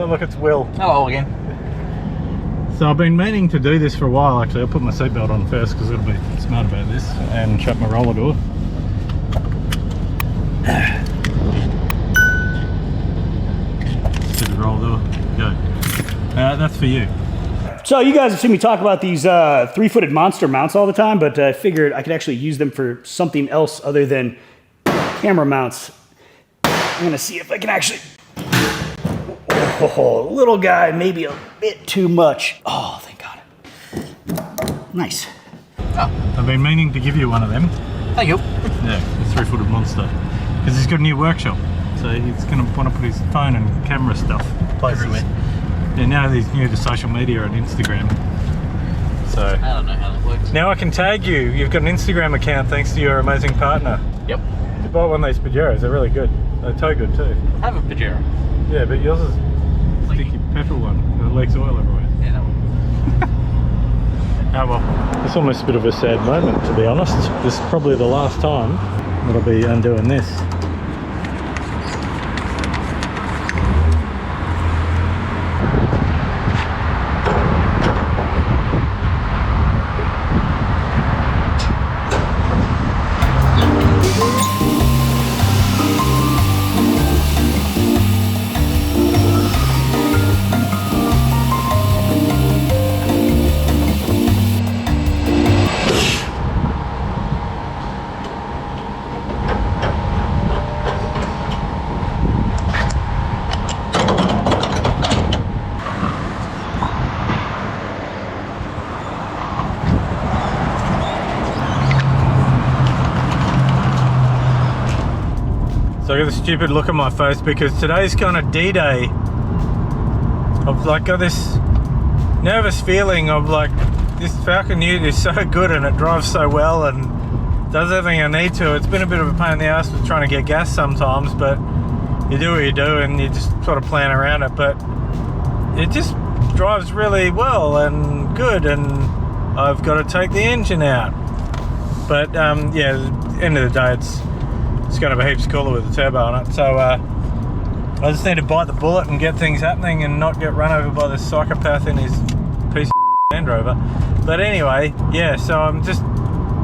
look, it's Will. Hello again. So I've been meaning to do this for a while actually. I'll put my seatbelt on first because I've got to be smart about this and shut my roller door. Stupid roller door. Go. That's for you. So you guys have seen me talk about these 3-footed monster mounts all the time, but I figured I could actually use them for something else other than camera mounts. I'm gonna see if I can actually... Oh, little guy, maybe a bit too much. Oh, thank God. Nice. Oh. I've been meaning to give you one of them. Thank you. Yeah, the 3-footed monster. Because he's got a new workshop. So he's going to want to put his phone and camera stuff places. Everywhere. Yeah, now he's new to social media and Instagram. So I don't know how that works. now I can tag you. You've got an Instagram account thanks to your amazing partner. Yep. You bought one of these Pajeros. They're really good. They're toe good too. I have a Pajero. Yeah, but yours is sticky petrol one. It leaks oil everywhere. Yeah, that one. Oh well, it's almost a bit of a sad moment to be honest. This is probably the last time that I'll be undoing this. So I got this stupid look on my face because today's kind of D-Day. I've like got this nervous feeling of like this Falcon Ute is so good and it drives so well and does everything I need to. It's been a bit of a pain in the ass with trying to get gas sometimes, but you do what you do and you just sort of plan around it. But it just drives really well and good, and I've got to take the engine out. But yeah, at the end of the day, it's going to be heaps cooler with the turbo on it. So I just need to bite the bullet and get things happening and not get run over by this psychopath in his piece of Land Rover. But anyway, yeah, so I'm just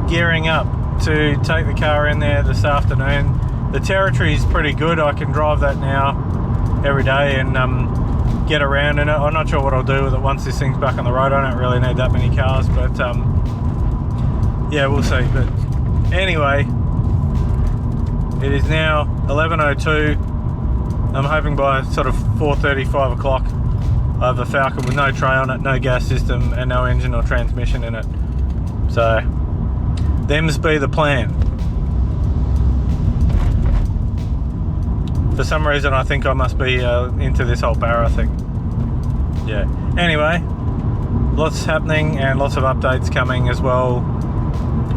gearing up to take the car in there this afternoon. The territory is pretty good. I can drive that now every day and get around in it. I'm not sure what I'll do with it once this thing's back on the road. I don't really need that many cars, but yeah, we'll see. But anyway, it is now 11:02. I'm hoping by sort of 4:30, 5 o'clock, I have a Falcon with no tray on it, no gas system, and no engine or transmission in it. So, them's be the plan. For some reason, I think I must be into this whole Barra thing. Yeah. Anyway, lots happening and lots of updates coming as well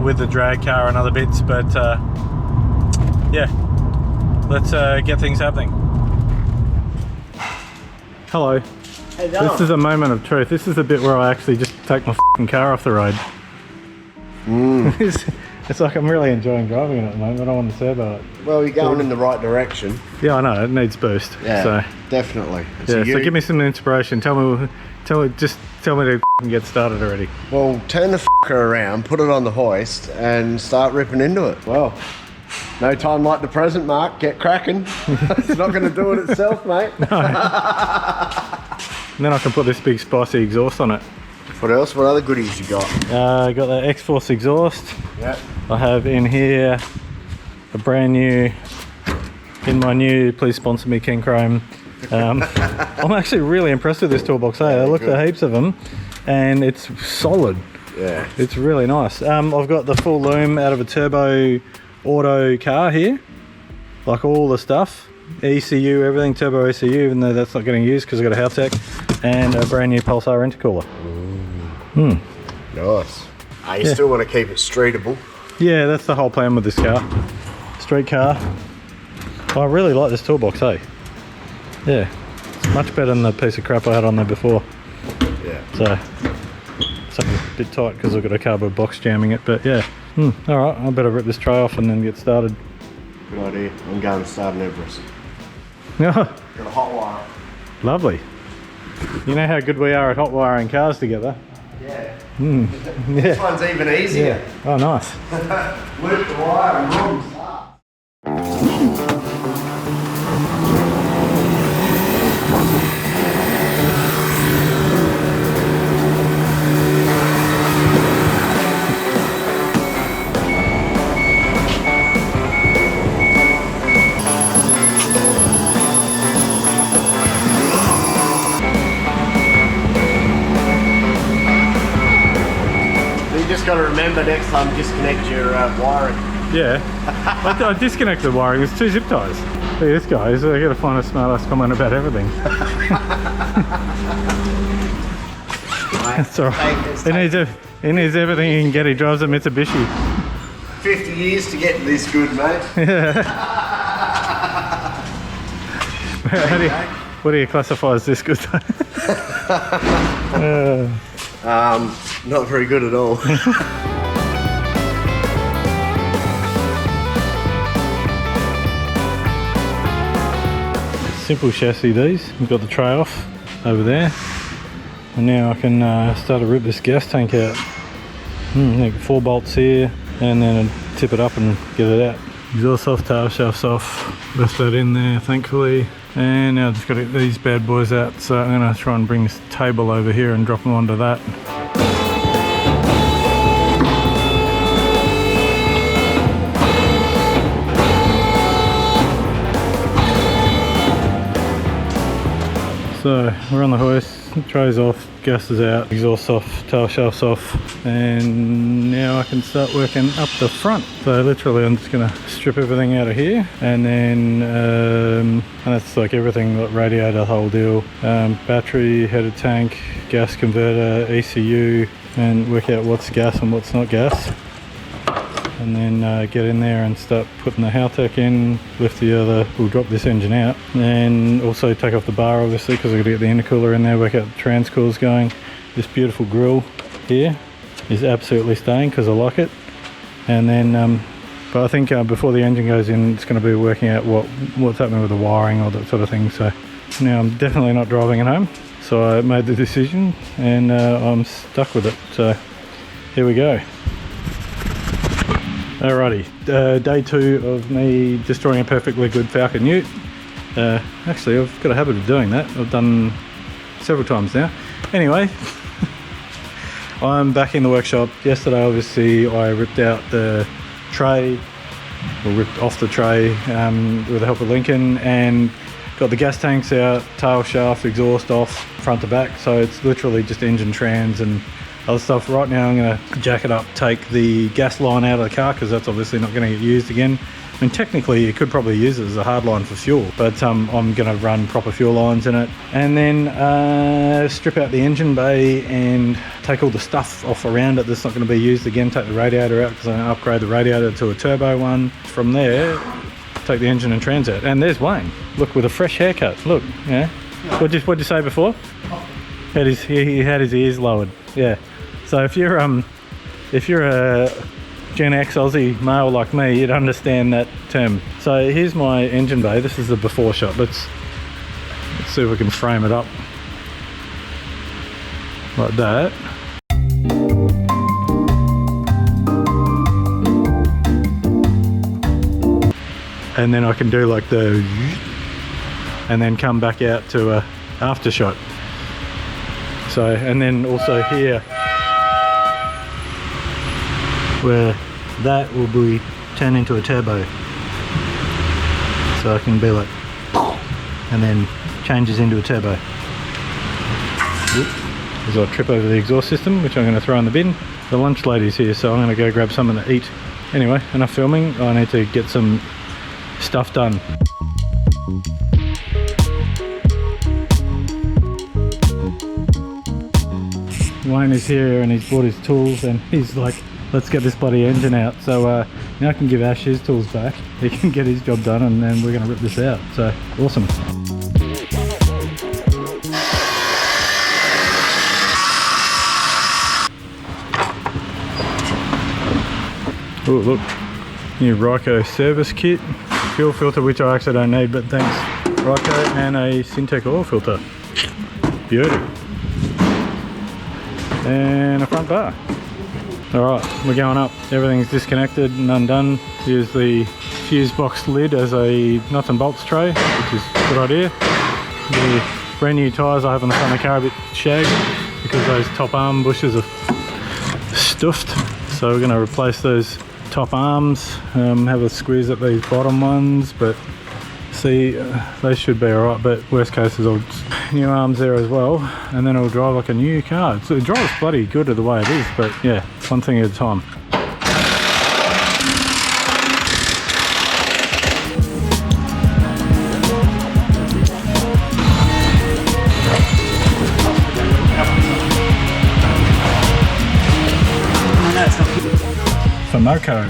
with the drag car and other bits, but yeah, let's get things happening. Hello. Hey, Dom. This is a moment of truth. This is the bit where I actually just take my f***ing car off the road. It's like I'm really enjoying driving it at the moment. I don't want to turbo it. Well, you're going in the right direction. Yeah, I know. It needs boost. Yeah, so, definitely. yeah, so give me some inspiration. Tell me to f***ing get started already. Well, turn the f***er around, put it on the hoist, and start ripping into it. Well, no time like the present, Mark. Get cracking. It's not going to do it itself, mate. No. And then I can put this big spicy exhaust on it. What else? What other goodies you got? I got the X-Force exhaust. Yeah. I have in here a brand new, in my new, please sponsor me, King Chrome. I'm actually really impressed with this toolbox. I looked at heaps of them and it's solid. Yeah. It's really nice. I've got the full loom out of a turbo auto car here. Like all the stuff. ECU, everything, turbo ECU, even though that's not getting used because I've got a Haltech, and a brand new Pulsar intercooler. Nice. You still want to keep it streetable? Yeah, that's the whole plan with this car. Street car. I really like this toolbox, hey? Yeah, it's much better than the piece of crap I had on there before. Yeah. So, something's a bit tight because I've got a cardboard box jamming it, but yeah. Alright, I better rip this tray off and then get started. Good idea. I'm going to start an Everest. Yeah. Got a hot wire. Lovely. You know how good we are at hot wiring cars together? Yeah. Yeah. This one's even easier. Oh, nice. Loop the wire and run. Got to remember next time, disconnect your wiring. Yeah. I disconnected the wiring. There's 2 zip ties. Look at this guy. I got to find a smart ass comment about everything. That's alright. He needs everything he can get. He drives a Mitsubishi. 50 years to get this good, mate. Yeah. What do you classify as this good? Not very good at all. Simple chassis these. We've got the tray off over there. And now I can start to rip this gas tank out. 4 bolts here, and then I'd tip it up and get it out. Exhaust off, tail shafts off. Left that in there, thankfully. And now I've just got to get these bad boys out. So I'm going to try and bring this table over here and drop them onto that. So we're on the hoist, trays off, gas is out, exhaust off, tail shafts off, and now I can start working up the front. So literally I'm just going to strip everything out of here, and then and that's like everything, like radiator, the whole deal, battery, header tank, gas converter, ECU, and work out what's gas and what's not gas. And then get in there and start putting the Haltech in, lift the other, we'll drop this engine out, and also take off the bar obviously because I've got to get the intercooler in there, work out the transcool's going. This beautiful grill here is absolutely staying because I like it. And then, but I think before the engine goes in, it's going to be working out what's happening with the wiring, all that sort of thing. So now I'm definitely not driving it home. So I made the decision and I'm stuck with it. So here we go. Alrighty, day 2 of me destroying a perfectly good Falcon Ute. Actually, I've got a habit of doing that. I've done several times now. Anyway, I'm back in the workshop. Yesterday, obviously, I ripped out the tray, or ripped off the tray with the help of Lincoln, and got the gas tanks out, tail shaft, exhaust off, front to back. So it's literally just engine trans and other stuff. Right now I'm going to jack it up, take the gas line out of the car because that's obviously not going to get used again. I mean, technically you could probably use it as a hard line for fuel, but I'm going to run proper fuel lines in it, and then strip out the engine bay and take all the stuff off around it that's not going to be used again. Take the radiator out because I'm going to upgrade the radiator to a turbo one. From there, take the engine and trans out. And there's Wayne, look, with a fresh haircut. Look, yeah. What'd you say before? He had his ears lowered. Yeah. So if you're a Gen X Aussie male like me, you'd understand that term. So here's my engine bay. This is the before shot. Let's see if we can frame it up like that. And then I can do like the, and then come back out to a after shot. So, and then also here, where that will be turned into a turbo. So I can be like, and then changes into a turbo. As I trip over the exhaust system, which I'm going to throw in the bin. The lunch lady's here, so I'm going to go grab something to eat. Anyway, enough filming. I need to get some stuff done. Wayne is here and he's bought his tools and he's like, let's get this bloody engine out. So now I can give Ash his tools back. He can get his job done and then we're going to rip this out. So awesome. Oh look, new Ryko service kit, fuel filter, which I actually don't need, but thanks Ryko, and a Syntec oil filter. Beauty. And a front bar. Alright, we're going up. Everything's disconnected and undone. Use the fuse box lid as a nuts and bolts tray, which is a good idea. The brand new tyres I have on the front of the car are a bit shagged because those top arm bushes are stuffed. So we're going to replace those top arms, have a squeeze at these bottom ones, but see, they should be alright, but worst case is I'll new arms there as well, and then it'll drive like a new car. So it drives bloody good the way it is, but yeah, one thing at a time. Famoko.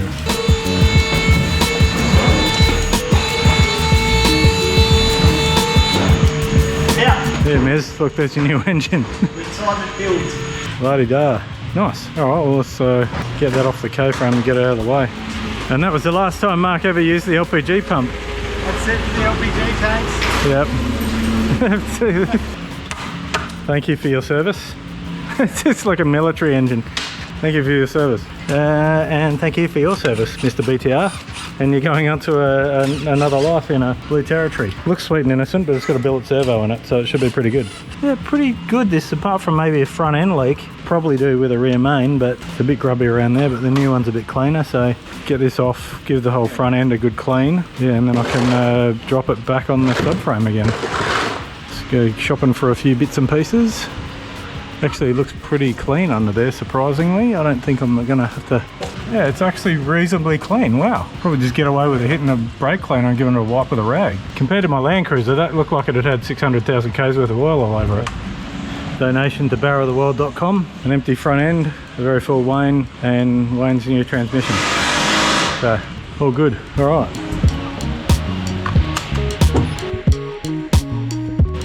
Yeah, Miz, look, there's your new engine. Retirement build. Bloody-da. Nice. Alright, well, let's get that off the K-frame and get it out of the way. And that was the last time Mark ever used the LPG pump. That's it for the LPG tanks. Yep. Thank you for your service. It's just like a military engine. Thank you for your service. And thank you for your service, Mr. BTR. And you're going on to another life in a blue territory. Looks sweet and innocent, but it's got a billet servo in it, so it should be pretty good. Yeah, pretty good this, apart from maybe a front end leak. Probably do with a rear main, but it's a bit grubby around there, but the new one's a bit cleaner, so get this off, give the whole front end a good clean. Yeah, and then I can drop it back on the stud frame again. Let's go shopping for a few bits and pieces. Actually, it looks pretty clean under there, surprisingly. I don't think I'm gonna have to... Yeah, it's actually reasonably clean. Wow. Probably just get away with it hitting a brake cleaner and giving it a wipe with a rag. Compared to my Land Cruiser, that looked like it had 600,000 Ks worth of oil all over it. Donation to barratheworld.com. An empty front end, a very full Wayne, and Wayne's new transmission. So, all good. All right.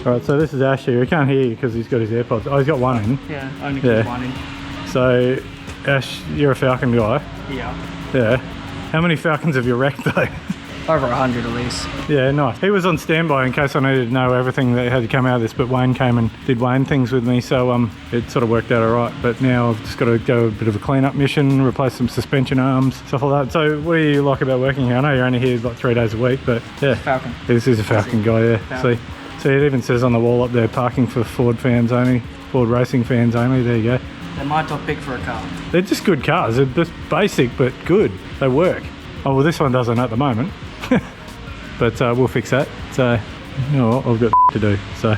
Alright, so this is Ash here. We can't hear you because he's got his AirPods. Oh, he's got one in. Yeah, only got one in. So, Ash, you're a Falcon guy. Yeah. Yeah. How many Falcons have you wrecked though? Over 100 at least. Yeah, nice. He was on standby in case I needed to know everything that had to come out of this, but Wayne came and did Wayne things with me, so it sort of worked out alright. But now I've just got to go a bit of a clean-up mission, replace some suspension arms, stuff like that. So what do you like about working here? I know you're only here like 3 days a week, but yeah. Falcon. This is a Falcon guy, yeah. Falcon. See, it even says on the wall up there, parking for Ford fans only, Ford racing fans only, there you go. They're my top pick for a car. They're just good cars, they're just basic but good, they work. Oh well, this one doesn't at the moment, but we'll fix that. So, you know what, I've got to do, so.